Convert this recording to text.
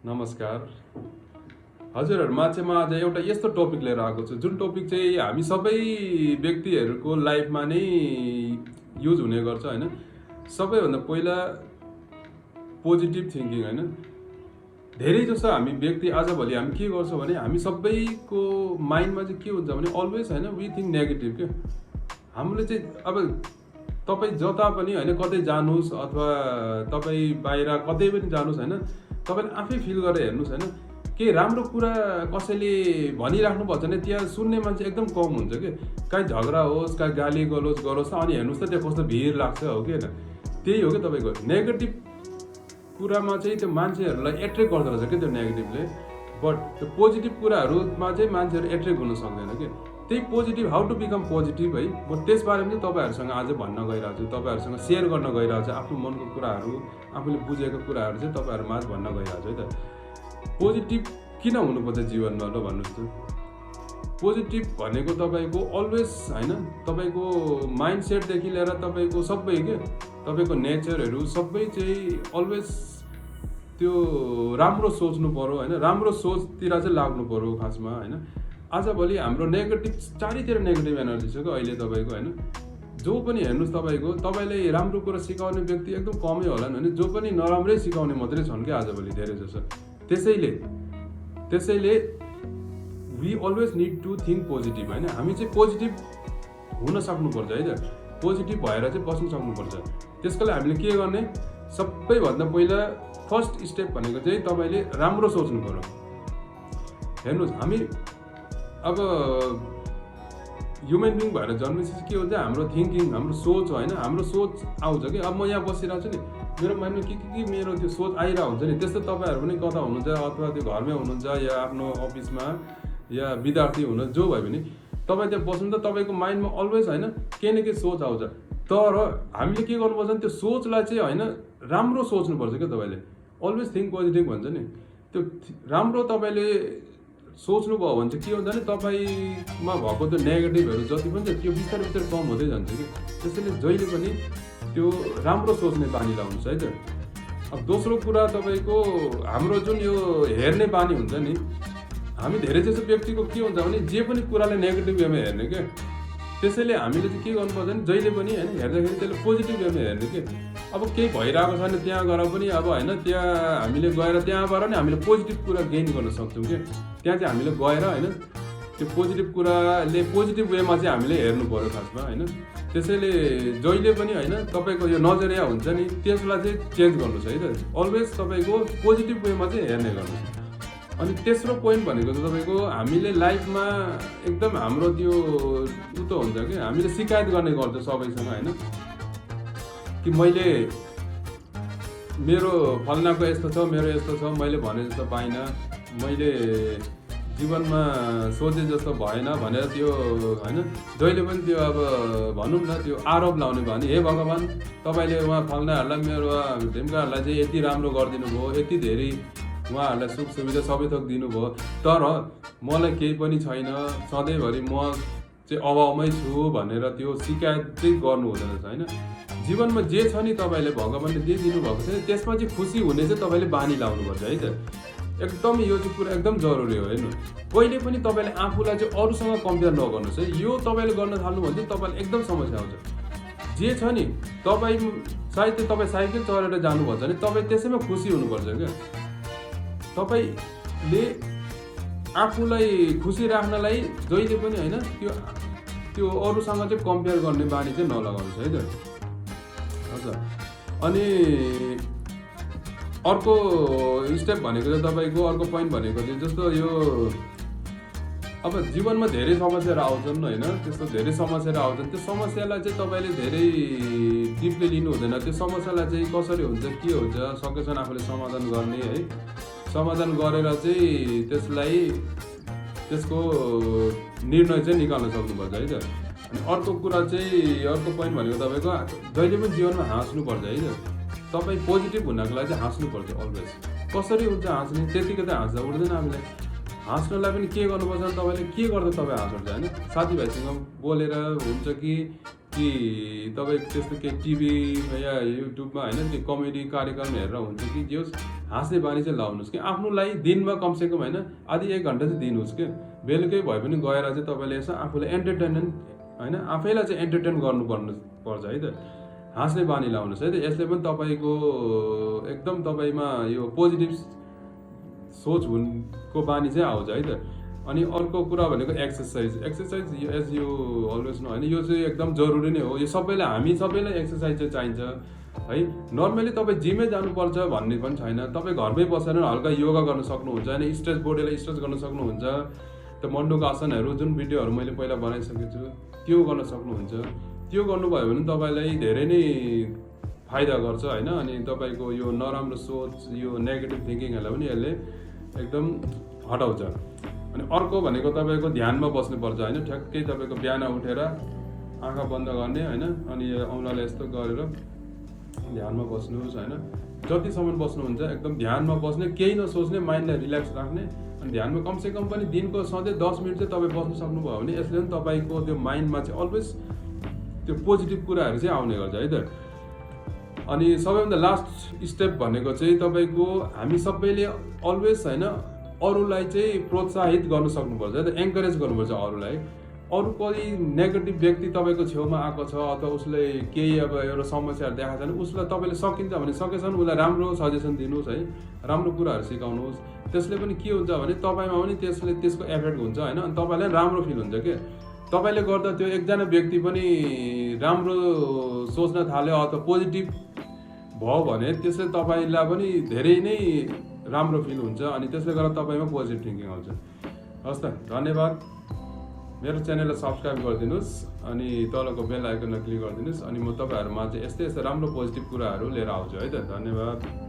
नमस्कार हजुरहरुमा चाहिँ म आज एउटा यस्तो टपिक लिएर आएको छु जुन टपिक चाहिँ हामी सबै व्यक्तिहरुको लाइफमा नै युज हुने गर्छ हैन सबैभन्दा पहिला पोजिटिभ थिंकिङ हैन धेरै जसो हामी व्यक्ति आजभोलि हामी के गर्छौं भने हामी सबैको माइन्डमा चाहिँ के हुन्छ भने अलवेज हैन वी थिंक नेगेटिभ के हामीले चाहिँ अब तपाई जता पनि हैन कतै जानुस् अथवा तपाई बाहिर कतै पनि जानुस् हैन तपाईले आफै फिल गरेर हेर्नुस् हैन के राम्रो कुरा कसैले भनिराख्नु भन्छ भने त्यहाँ सुन्ने मान्छे एकदम कम हुन्छ के काई झगडा होस् काई गाली गलोच गरोस् अनि हेर्नुस् त त्यहाँ कस्तो भिड लाग्छ हो के हैन त्यही हो के तपाईको नेगेटिभ कुरामा चाहिँ त्यो मान्छेहरुलाई एट्र्याक्ट गर्दो रहेछ के त्यो नेगेटिभले बट त्यो पोजिटिभ कुराहरुमा चाहिँ मान्छेहरु एट्र्याक्ट हुन सक्दैन के त्यही positive how to become positive है म त्यस बारेमा चाहिँ तपाईहरुसँग आज भन्न गइरहेको छु तपाईहरुसँग शेयर गर्न गइरहेको छु आफ्नो मनको कुराहरु आफूले बुझेको कुराहरु चाहिँ तपाईहरुमा आज भन्न गइरहेको छु है त पोजिटिभ किन हुनुपर्छ जीवनमा ल भन्नुस् त पोजिटिभ भनेको तपाईको अलवेज हैन तपाईको माइन्डसेट देखि लिएर तपाईको सबै के तपाईको नेचरहरु सबै चाहिँ अलवेज त्यो राम्रो सोच्नु पर्यो हैन राम्रो सोचतिर चाहिँ लाग्नु पर्यो खासमा हैन आजभोलि हाम्रो नेगेटिभ चारैतिर नेगेटिभ एनर्जी छ के अहिले तपाईको हैन जो पनि हेर्नुस् तपाईको तपाईले राम्रो कुरा सिकाउने व्यक्ति एकदम कमै होलान् हैन जो पनि नराम्रै सिकाउने मात्रै छन् के आजभोलि धेरै जसो त्यसैले we always need to think positive हैन हामी चाहिँ पोजिटिभ हुन सक्नुपर्छ है त पोजिटिभ भएर चाहिँ बस्न सक्नुपर्छ त्यसको लागि हामीले के गर्ने सबैभन्दा पहिला फर्स्ट स्टेप भनेको चाहिँ तपाईले राम्रो सोच्नु पर्यो हेर्नुस् हामी अब ह्युमन बिङ भएर जन्मेपछि के हुन्छ हाम्रो थिंकिङ हाम्रो सोच हैन हाम्रो सोच आउँछ कि अब म यहाँ बसिरहेको छु नि मेरो माइन्डमा के मेरो त्यो सोच आइरहेको हुन्छ नि त्यस्तो तपाईहरु पनि कता हुनुहुन्छ अथवा त्यो घरमै हुनुहुन्छ या आफ्नो अफिसमा या विद्यार्थी हुनु जो भए पनि तपाई त्यहाँ बस्नु त तपाईको माइन्डमा अलवेज हैन के न के सोच आउँछ तर हामीले के गर्नुपर्छ भने त्यो सोचलाई चाहिँ हैन राम्रो सोच्नुपर्छ के तपाईले अलवेज थिंक पोजिटिभ भन्छ नि त्यो राम्रो तपाईले सोच्नु भयो भने चाहिँ के हुन्छ भने तपाईमा भएको त्यो नेगेटिभहरु जति पनि छ त्यो बिस्तारै बिस्तारै कम हुँदै जान्छ कि त्यसैले जहिले पनि त्यो राम्रो सोच्ने बानी लाउनुस् है त अब दोस्रो कुरा तपाईको हाम्रो जुन यो हेर्ने बानी हुन्छ नि हामी धेरै जसो व्यक्तिको के हुन्छ भने जे पनि कुरालाई नेगेटिभ वेमा हेर्ने के त्यसैले हामीले चाहिँ के गर्नुपर्छ भने जहिले पनि हैन हेर्दाखेरि त्यसले पोजिटिभ वेमा हेर्ने के अब केही भइरहेको छ भने त्यहाँ गएर पनि अब हैन त्यहाँ हामीले गएर त्यहाँबाट नि हामीले पोजिटिभ कुरा गेन गर्न सक्छौं के त्यहाँ चाहिँ हामीले गएर हैन त्यो पोजिटिभ कुराले पोजिटिभ वेमा चाहिँ हामीले हेर्नु पर्यो खासमा हैन त्यसैले जहिले पनि हैन तपाईको यो नजरिया हुन्छ नि त्यसलाई चाहिँ चेन्ज गर्नुस् है त अलवेज तपाईको पोजिटिभ वेमा चाहिँ हेर्ने गर्नुस् अनि तेस्रो पोइन्ट भनेको चाहिँ तपाईको हामीले लाइफमा एकदम हाम्रो त्यो उतो हुन्छ के हामीले शिकायत गर्ने गर्छ सबैसँग हैन कि मैले मेरो फल्नाको यस्तो छ मेरो यस्तो छ मैले भने जस्तो पाइन मैले जीवनमा सोचे जस्तो भएन भनेर त्यो हैन जहिले पनि त्यो अब भनौं न त्यो आरोप लाउने भने हे भगवान तपाईले उहाँ फल्नाहरुलाई मेरो ढिमकाहरुलाई चाहिँ यति राम्रो गर्दिनु भयो यति धेरै उहाँहरुलाई सुख सुविधा सबै थोक दिनुभयो तर मलाई केही पनि छैन सधैँभरि म चाहिँ अभावमै छु भनेर त्यो शिकायत चाहिँ गर्नु हुँदैन हैन जीवनमा जे छ नि तपाईले भगवानले जे दिनु भएको छ त्यसमा चाहिँ खुसी हुने चाहिँ तपाईले बानी लाउनु पर्छ है त एकदम यो चाहिँ कुरा एकदम जरुरी हो हैन कहिले पनि तपाईले आफूलाई चाहिँ अरूसँग कम्पेयर नगर्नुस् है यो तपाईले गर्न थाल्नु भने चाहिँ तपाईलाई एकदम समस्या आउँछ जे छ नि तपाई सायद तपाई साइकल चढेर जानुभन्छ भने तपाई त्यसैमा खुसी हुनुपर्छ के तपाईले आफूलाई खुसी राख्नलाई जहिले पनि हैन त्यो अरूसँग चाहिँ कम्पेयर गर्ने बानी चाहिँ नलगाउनुस् है त हजुर अनि अर्को स्टेप भनेको चाहिँ तपाईको अर्को पोइन्ट भनेको चाहिँ जस्तो यो अब जीवनमा धेरै समस्याहरू आउँछन् हैन त्यस्तो धेरै समस्याहरू आउँछन् त्यो समस्यालाई चाहिँ तपाईले धेरै डिपली लिनु हुँदैन त्यो समस्यालाई चाहिँ कसरी हुन्छ के हुन्छ सकेसम्म आफूले समाधान गर्ने है समाधान गरेर चाहिँ त्यसलाई त्यसको निर्णय चाहिँ निकाल्न सक्नुपर्छ है त अनि अर्को कुरा चाहिँ अर्को पोइन्ट भनेको तपाईको जहिले पनि जीवनमा हाँस्नु पर्छ है त तपाई पोजिटिभ हुनको लागि चाहिँ हाँस्नु पर्छ अलवेज कसरी हुन्छ हाँस्ने त्यतिकै त हाँस्दा उठ्दैन हामीले हाँस्नलाई पनि के गर्नुपर्छ तपाईले के गर्दा तपाई हाँस्नुहुन्छ हैन साथीभाइसँग बोलेर हुन्छ कि कि तपाईँ त्यस्तो केही टिभी या युट्युबमा होइन त्यो कमेडी कार्यक्रम हेरेर हुन्छ कि जे होस् हाँस्ने बानी चाहिँ लाउनुहोस् कि आफ्नो लागि दिनमा कमसेकम होइन आधी 1 घन्टा चाहिँ दिनुहोस् क्या बेलुकै भए पनि गएर चाहिँ तपाईँले यसो आफूलाई एन्टरटेनमेन्ट होइन आफैलाई चाहिँ एन्टरटेन पर्छ है त हाँस्ने बानी लाउनुहोस् है त यसले पनि तपाईँको एकदम तपाईँमा यो पोजिटिभ सोच हुनुको बानी चाहिँ आउँछ है त अनि अर्को कुरा भनेको exercise as you always know होइन यो चाहिँ एकदम जरुरी नै हो यो हामी सबैलाई एक्सर्साइज चाहिँ चाहिन्छ है नर्मली तपाईँ जिमै जानुपर्छ भन्ने पनि छैन तपाईँ घरमै बसेर हल्का योगा गर्न सक्नुहुन्छ होइन स्ट्रेच बोडीलाई स्ट्रेच गर्न सक्नुहुन्छ त्यो मण्डुको आसनहरू जुन भिडियोहरू मैले पहिला बनाइसकेको छु त्यो गर्न सक्नुहुन्छ त्यो गर्नुभयो भने तपाईँलाई धेरै नै फाइदा गर्छ होइन अनि तपाईँको यो नराम्रो सोच यो नेगेटिभ थिङ्किङहरूलाई पनि यसले एकदम हटाउँछ अनि अर्को भनेको तपाईँको ध्यानमा बस्नुपर्छ होइन ठ्याक्कै तपाईँको बिहान उठेर आँखा बन्द गर्ने होइन अनि औँलाले यस्तो गरेर ध्यानमा बस्नुहोस् होइन जतिसम्म बस्नुहुन्छ एकदम ध्यानमा बस्ने केही नसोच्ने माइन्डलाई रिल्याक्स राख्ने अनि ध्यानमा कमसेकम पनि दिनको सधैँ 10 मिनट चाहिँ तपाईँ बस्नु सक्नुभयो भने यसले पनि तपाईँको त्यो माइन्डमा चाहिँ अलवेज त्यो पोजिटिभ कुराहरू चाहिँ आउने गर्छ है त अनि सबैभन्दा लास्ट स्टेप भनेको चाहिँ तपाईँको हामी सबैले अलवेज होइन अरूलाई चाहिँ प्रोत्साहित गर्न सक्नुपर्छ है त एन्करेज गर्नुपर्छ अरूलाई अरू कोही नेगेटिभ व्यक्ति तपाईँको छेउमा आएको छ अथवा उसले केही अब एउटा समस्याहरू देखाएको छ भने उसलाई तपाईँले सकिन्छ भने सकेसम्म उसलाई राम्रो सजेसन दिनुहोस् है राम्रो कुराहरू सिकाउनुहोस् त्यसले पनि के हुन्छ भने तपाईँमा पनि त्यसको एफेक्ट हुन्छ होइन अनि तपाईँलाई राम्रो फिल हुन्छ के तपाईँले गर्दा त्यो एकजना व्यक्ति पनि राम्रो सोच्न थाल्यो अथवा पोजिटिभ भयो भने त्यसले तपाईँलाई पनि धेरै नै राम्रो फिल हुन्छ अनि त्यसले गर्दा तपाईँमा पोजिटिभ थिङ्किङ आउँछ हस् त धन्यवाद मेरो च्यानललाई सब्सक्राइब गरिदिनुहोस् अनि तलको बेल आइकनमा क्लिक गरिदिनुहोस् अनि म तपाईँहरूमा चाहिँ यस्तै राम्रो पोजिटिभ कुराहरू लिएर आउँछु है त धन्यवाद